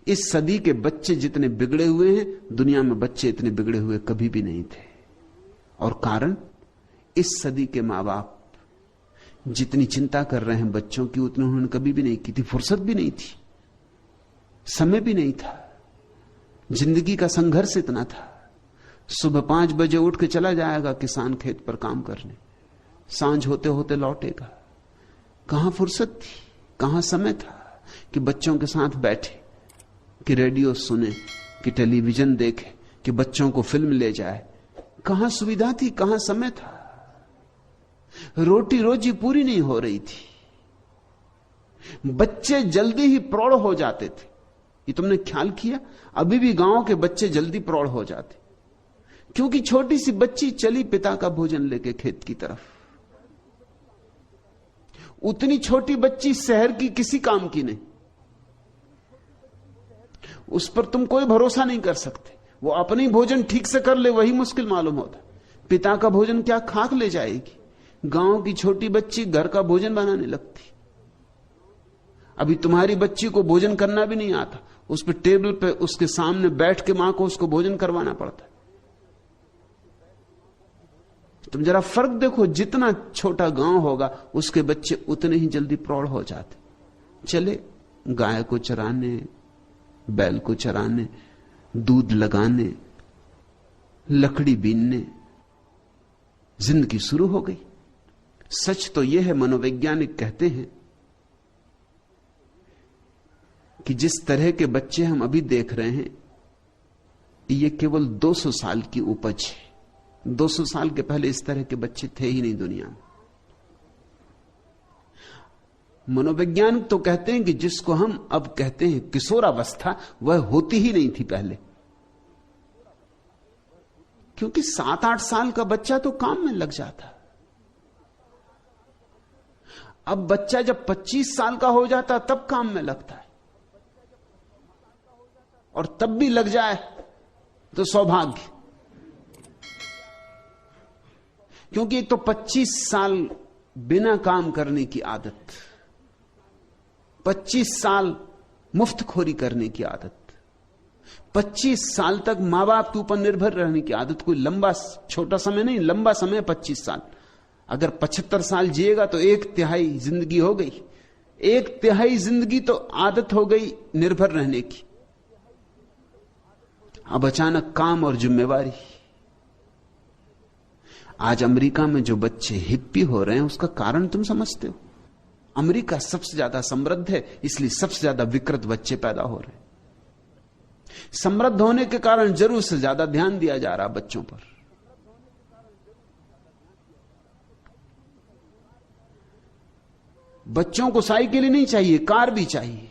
इस सदी के बच्चे जितने बिगड़े हुए हैं, दुनिया में बच्चे इतने बिगड़े हुए कभी भी नहीं थे। और कारण, इस सदी के मां बाप जितनी चिंता कर रहे हैं बच्चों की, उतनी उन्होंने कभी भी नहीं की थी। फुर्सत भी नहीं थी, समय भी नहीं था, जिंदगी का संघर्ष इतना था। सुबह 5 बजे उठ के चला जाएगा किसान खेत पर काम करने, सांझ होते होते लौटेगा। कहां फुर्सत थी, कहां समय था कि बच्चों के साथ बैठे, कि रेडियो सुने, कि टेलीविजन देखे, कि बच्चों को फिल्म ले जाए। कहां सुविधा थी, कहां समय था। रोटी रोजी पूरी नहीं हो रही थी। बच्चे जल्दी ही प्रौढ़ हो जाते थे। ये तुमने ख्याल किया? अभी भी गांव के बच्चे जल्दी प्रौढ़ हो जाते, क्योंकि छोटी सी बच्ची चली पिता का भोजन लेके खेत की तरफ। उतनी छोटी बच्ची शहर की किसी काम की नहीं, उस पर तुम कोई भरोसा नहीं कर सकते। वो अपनी भोजन ठीक से कर ले वही मुश्किल मालूम होता। पिता का भोजन क्या खाक ले जाएगी? गांव की छोटी बच्ची घर का भोजन बनाने लगती। अभी तुम्हारी बच्ची को भोजन करना भी नहीं आता, उस पर टेबल पे उसके सामने बैठ के मां को उसको भोजन करवाना पड़ता है। तुम जरा फर्क देखो, जितना छोटा गांव होगा उसके बच्चे उतने ही जल्दी प्रौढ़ हो जाते। चले गाय को चराने, बैल को चराने, दूध लगाने, लकड़ी बीनने, जिंदगी शुरू हो गई। सच तो यह है, मनोवैज्ञानिक कहते हैं कि जिस तरह के बच्चे हम अभी देख रहे हैं, ये केवल 200 साल की उपज है। 200 साल के पहले इस तरह के बच्चे थे ही नहीं दुनिया में। मनोवैज्ञानिक तो कहते हैं कि जिसको हम अब कहते हैं किशोरावस्था, वह होती ही नहीं थी पहले। क्योंकि 7-8 साल का बच्चा तो काम में लग जाता। अब बच्चा जब 25 साल का हो जाता तब काम में लगता है, और तब भी लग जाए तो सौभाग्य। क्योंकि एक तो 25 साल बिना काम करने की आदत, 25 साल मुफ्तखोरी करने की आदत, 25 साल तक मां बाप के ऊपर निर्भर रहने की आदत। कोई लंबा छोटा समय नहीं, लंबा समय 25 साल। अगर 75 साल जिएगा तो 1/3 जिंदगी हो गई। 1/3 जिंदगी तो आदत हो गई निर्भर रहने की। अब अचानक काम और जिम्मेवारी। आज अमेरिका में जो बच्चे हिप्पी हो रहे हैं, उसका कारण तुम समझते हो? अमेरिका सबसे ज्यादा समृद्ध है, इसलिए सबसे ज्यादा विकृत बच्चे पैदा हो रहे हैं। समृद्ध होने के कारण जरूर से ज्यादा ध्यान दिया जा रहा बच्चों पर। बच्चों को साइकिल ही नहीं चाहिए, कार भी चाहिए।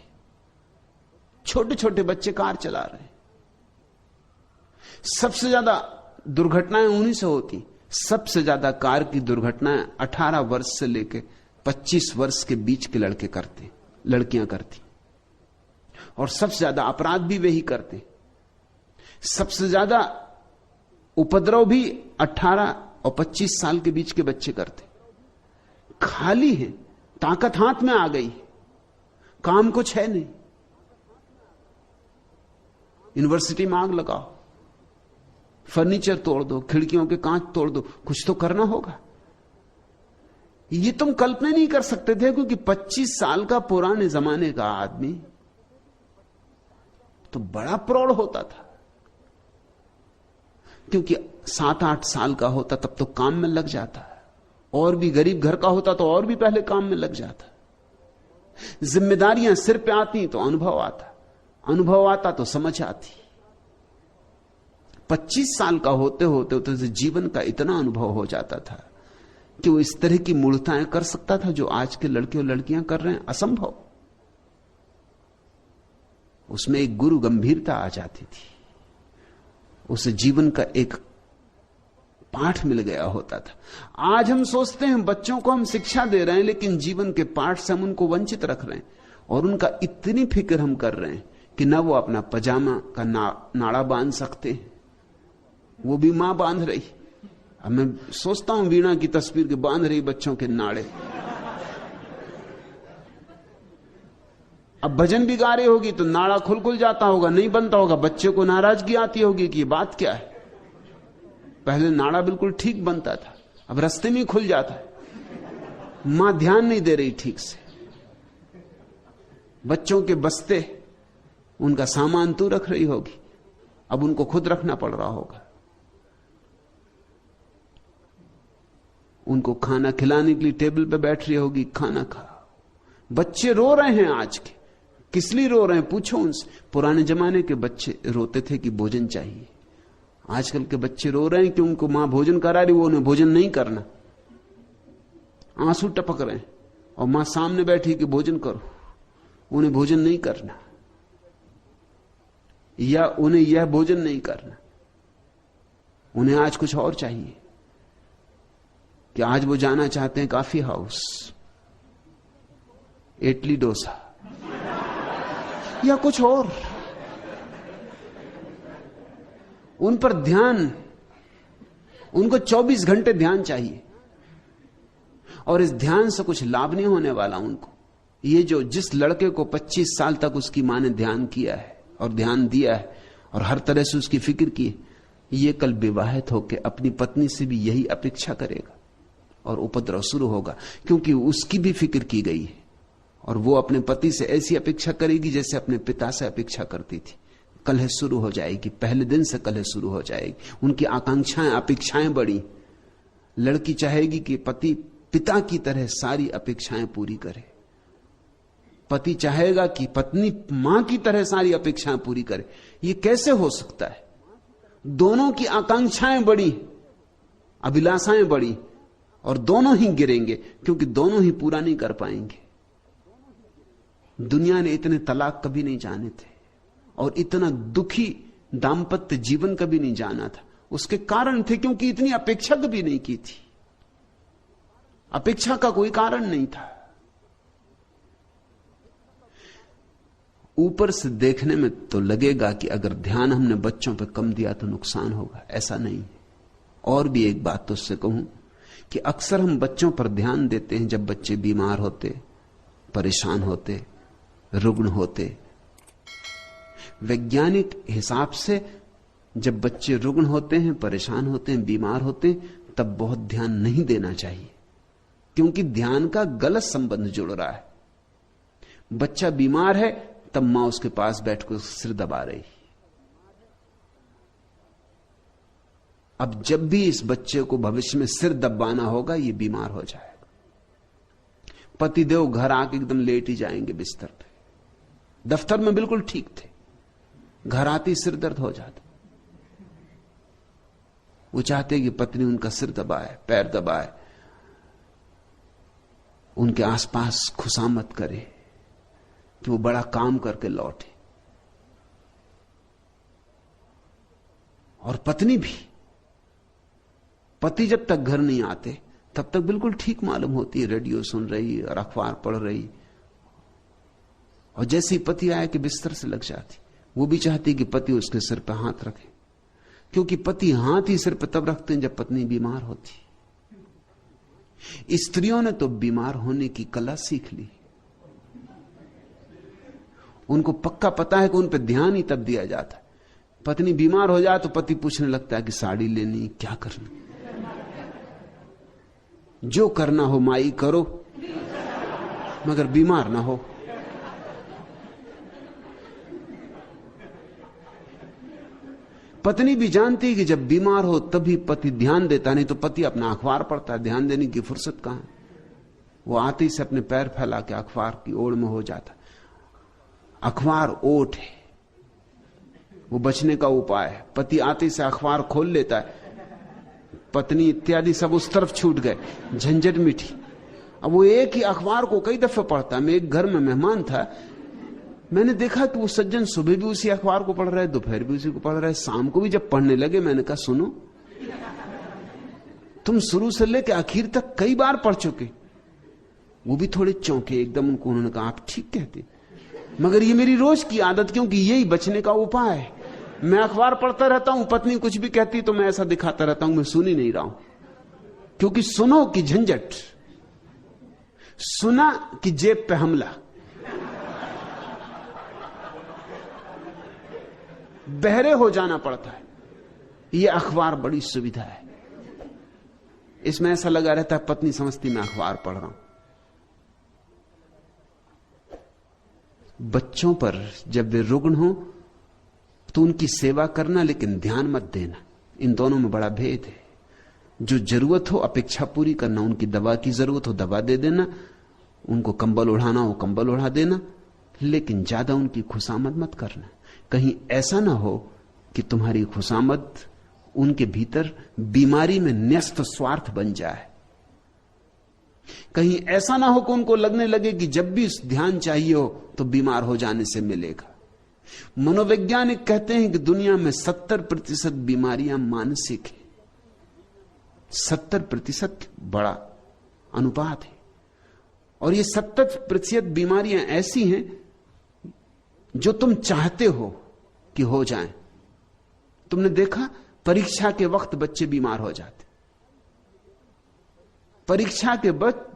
छोटे छोटे बच्चे कार चला रहे हैं। सबसे ज्यादा दुर्घटनाएं उन्हीं से होती। सबसे ज्यादा कार की दुर्घटनाएं 18 वर्ष से लेकर 25 वर्ष के बीच के लड़के करते, लड़कियां करती। और सबसे ज्यादा अपराध भी वही करते। सबसे ज्यादा उपद्रव भी 18 और 25 साल के बीच के बच्चे करते। खाली है, ताकत हाथ में आ गई, काम कुछ है नहीं। यूनिवर्सिटी में आग लगाओ, फर्नीचर तोड़ दो, खिड़कियों के कांच तोड़ दो, कुछ तो करना होगा। ये तुम कल्पना नहीं कर सकते थे, क्योंकि 25 साल का पुराने जमाने का आदमी तो बड़ा प्रौढ़ होता था। क्योंकि 7-8 साल का होता तब तो काम में लग जाता, और भी गरीब घर का होता तो और भी पहले काम में लग जाता। जिम्मेदारियां सिर पे आती तो अनुभव आता, अनुभव आता तो समझ आती। 25 साल का होते होते तो जीवन का इतना अनुभव हो जाता था कि वो इस तरह की मूर्खताएं कर सकता था जो आज के लड़के और लड़कियां कर रहे हैं। असंभव। उसमें एक गुरु गंभीरता आ जाती थी, उसे जीवन का एक पाठ मिल गया होता था। आज हम सोचते हैं बच्चों को हम शिक्षा दे रहे हैं, लेकिन जीवन के पाठ से हम उनको वंचित रख रहे हैं, और उनका इतनी फिक्र हम कर रहे हैं कि ना वो अपना पजामा का नाड़ा बांध सकते हैं, वो भी मां बांध रही। अब मैं सोचता हूं वीणा की तस्वीर के बांध रही बच्चों के नाड़े। अब भजन भी गा रही होगी तो नाड़ा खुल खुल जाता होगा, नहीं बनता होगा, बच्चे को नाराजगी आती होगी कि ये बात क्या है। पहले नाड़ा बिल्कुल ठीक बनता था, अब रास्ते में खुल जाता है। मां ध्यान नहीं दे रही ठीक से। बच्चों के बस्ते, उनका सामान तू रख रही होगी, अब उनको खुद रखना पड़ रहा होगा। उनको खाना खिलाने के लिए टेबल पे बैठ रही होगी, खाना खा। बच्चे रो रहे हैं आज के, किस लिए रो रहे हैं पूछो उनसे। पुराने जमाने के बच्चे रोते थे कि भोजन चाहिए। आजकल के बच्चे रो रहे हैं कि उनको मां भोजन करा रही, वो उन्हें भोजन नहीं करना, आंसू टपक रहे हैं। और मां सामने बैठी कि भोजन करो, उन्हें भोजन नहीं करना, या उन्हें यह भोजन नहीं करना। उन्हें आज कुछ और चाहिए कि आज वो जाना चाहते हैं कॉफी हाउस, इडली डोसा या कुछ और। उन पर ध्यान, उनको 24 घंटे ध्यान चाहिए, और इस ध्यान से कुछ लाभ नहीं होने वाला उनको। ये जो जिस लड़के को 25 साल तक उसकी मां ने ध्यान किया है और ध्यान दिया है और हर तरह से उसकी फिक्र की है, ये कल विवाहित होकर अपनी पत्नी से भी यही अपेक्षा करेगा और उपद्रव शुरू होगा, क्योंकि उसकी भी फिक्र की गई है। और वो अपने पति से ऐसी अपेक्षा करेगी जैसे अपने पिता से अपेक्षा करती थी। कलह शुरू हो जाएगी, पहले दिन से कलह शुरू हो जाएगी। उनकी आकांक्षाएं, अपेक्षाएं बढ़ी। लड़की चाहेगी कि पति पिता की तरह सारी अपेक्षाएं पूरी करे, पति चाहेगा कि पत्नी मां की तरह सारी अपेक्षाएं पूरी करे। ये कैसे हो सकता है? दोनों की आकांक्षाएं बढ़ी, अभिलाषाएं बढ़ी, और दोनों ही गिरेंगे, क्योंकि दोनों ही पूरा नहीं कर पाएंगे। दुनिया ने इतने तलाक कभी नहीं जाने थे, और इतना दुखी दाम्पत्य जीवन कभी नहीं जाना था। उसके कारण थे क्योंकि इतनी अपेक्षा कभी नहीं की थी। अपेक्षा का कोई कारण नहीं था। ऊपर से देखने में तो लगेगा कि अगर ध्यान हमने बच्चों पर कम दिया तो नुकसान होगा, ऐसा नहीं। और भी एक बात तो उससे कहूं कि अक्सर हम बच्चों पर ध्यान देते हैं जब बच्चे बीमार होते, परेशान होते, रुग्ण होते। वैज्ञानिक हिसाब से जब बच्चे रुग्ण होते हैं, परेशान होते हैं, बीमार होते हैं, तब बहुत ध्यान नहीं देना चाहिए, क्योंकि ध्यान का गलत संबंध जुड़ रहा है। बच्चा बीमार है तब मां उसके पास बैठकर सिर दबा रही। अब जब भी इस बच्चे को भविष्य में सिर दबाना होगा, ये बीमार हो जाएगा। पतिदेव घर आके एकदम लेट ही जाएंगे बिस्तर पे। दफ्तर में बिल्कुल ठीक थे, घर आती सिर दर्द हो जाता। वो चाहते कि पत्नी उनका सिर दबाए, पैर दबाए, उनके आसपास खुशामद करे कि वो बड़ा काम करके लौटे। और पत्नी भी, पति जब तक घर नहीं आते तब तक बिल्कुल ठीक मालूम होती है, रेडियो सुन रही और अखबार पढ़ रही। और जैसे ही पति आए कि बिस्तर से लग जाती। वो भी चाहती कि पति उसके सिर पर हाथ रखे, क्योंकि पति हाथ ही सिर पर तब रखते हैं जब पत्नी बीमार होती। स्त्रियों ने तो बीमार होने की कला सीख ली। उनको पक्का पता है कि उन पर ध्यान ही तब दिया जाता है। पत्नी बीमार हो जाए तो पति पूछने लगता है कि साड़ी लेनी, क्या करना। जो करना हो माई करो, मगर बीमार ना हो। पत्नी भी जानती है कि जब बीमार हो तभी पति ध्यान देता, नहीं तो पति अपना अखबार पढ़ता है, ध्यान देने की फुर्सत कहां। वो आते ही से अपने पैर फैला के अखबार की ओर में हो जाता। अखबार ओट है, वो बचने का उपाय है। पति आते से अखबार खोल लेता है, पत्नी इत्यादि सब उस तरफ छूट गए, झंझट मिठी। अब वो एक ही अखबार को कई दफे पढ़ता है। मैं एक घर में मेहमान था, मैंने देखा कि वो सज्जन सुबह भी उसी अखबार को पढ़ रहे, दोपहर भी उसी को पढ़ रहे, शाम को भी जब पढ़ने लगे मैंने कहा सुनो, तुम शुरू से लेकर आखिर तक कई बार पढ़ चुके। वो भी थोड़े चौंके एकदम। उनको उन्होंने कहा आप ठीक कहते, मगर ये मेरी रोज की आदत, क्योंकि यही बचने का उपाय है। मैं अखबार पढ़ता रहता हूं, पत्नी कुछ भी कहती तो मैं ऐसा दिखाता रहता हूं मैं सुन ही नहीं रहा हूं, क्योंकि सुनो कि झंझट, सुना कि जेब पे हमला, बहरे हो जाना पड़ता है। यह अखबार बड़ी सुविधा है, इसमें ऐसा लगा रहता है पत्नी समझती मैं अखबार पढ़ रहा हूं। बच्चों पर जब वे रुग्ण हो तो उनकी सेवा करना, लेकिन ध्यान मत देना। इन दोनों में बड़ा भेद है। जो जरूरत हो अपेक्षा पूरी करना, उनकी दवा की जरूरत हो दवा दे देना, उनको कंबल उड़ाना हो कंबल उड़ा देना, लेकिन ज्यादा उनकी खुशामद मत करना। कहीं ऐसा ना हो कि तुम्हारी खुशामद उनके भीतर बीमारी में न्यस्त स्वार्थ बन जाए। कहीं ऐसा ना हो कि उनको लगने लगे कि जब भी ध्यान चाहिए हो तो बीमार हो जाने से मिलेगा। मनोवैज्ञानिक कहते हैं कि दुनिया में 70% बीमारियां मानसिक हैं। 70% बड़ा अनुपात है। और ये 70% बीमारियां ऐसी हैं जो तुम चाहते हो कि हो जाएं। तुमने देखा परीक्षा के वक्त बच्चे बीमार हो जाते। परीक्षा के वक्त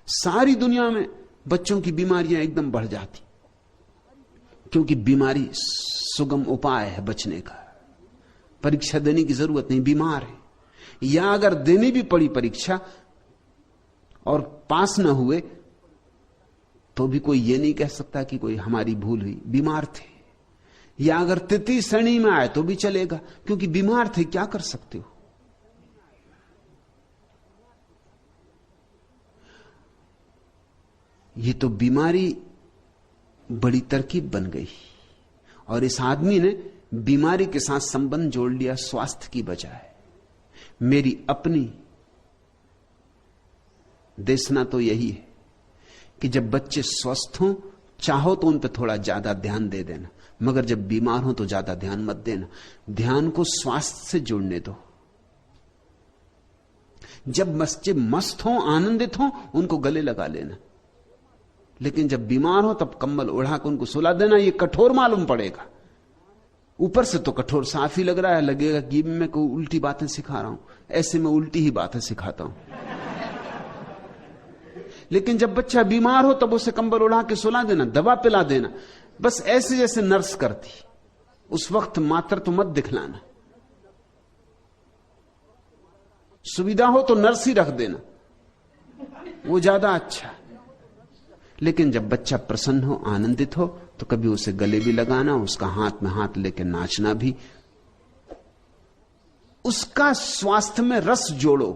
सारी दुनिया में बच्चों की बीमारियां एकदम बढ़ जाती, क्योंकि बीमारी सुगम उपाय है बचने का। परीक्षा देने की जरूरत नहीं, बीमार है। या अगर देनी भी पड़ी परीक्षा और पास न हुए तो भी कोई ये नहीं कह सकता कि कोई हमारी भूल हुई, बीमार थे। या अगर तृतीय श्रेणी में आए तो भी चलेगा, क्योंकि बीमार थे, क्या कर सकते हो। ये तो बीमारी बड़ी तरकीब बन गई और इस आदमी ने बीमारी के साथ संबंध जोड़ लिया स्वास्थ्य की बजाय। मेरी अपनी देशना तो यही है कि जब बच्चे स्वस्थ हों, चाहो तो उन पर थोड़ा ज्यादा ध्यान दे देना, मगर जब बीमार हो तो ज्यादा ध्यान मत देना। ध्यान को स्वास्थ्य से जुड़ने दो। जब बच्चे मस्त हों, आनंदित हों, उनको गले लगा लेना, लेकिन जब बीमार हो तब कंबल ओढ़ा कर उनको सुला देना। ये कठोर मालूम पड़ेगा, ऊपर से तो कठोर साफ ही लग रहा है, लगेगा कि मैं कोई उल्टी बातें सिखा रहा हूं। ऐसे में उल्टी ही बातें सिखाता हूं। लेकिन जब बच्चा बीमार हो तब उसे कंबल उड़ा के सुला देना, दवा पिला देना, बस ऐसे जैसे नर्स करती। उस वक्त मात्र तो मत दिखलाना। सुविधा हो तो नर्स ही रख देना, वो ज्यादा अच्छा। लेकिन जब बच्चा प्रसन्न हो, आनंदित हो, तो कभी उसे गले भी लगाना, उसका हाथ में हाथ लेके नाचना भी। उसका स्वास्थ्य में रस जोड़ो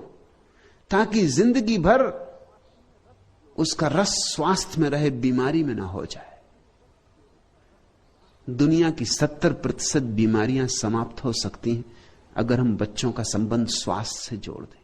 ताकि जिंदगी भर उसका रस स्वास्थ्य में रहे, बीमारी में ना हो जाए। दुनिया की 70% बीमारियां समाप्त हो सकती हैं अगर हम बच्चों का संबंध स्वास्थ्य से जोड़ दें।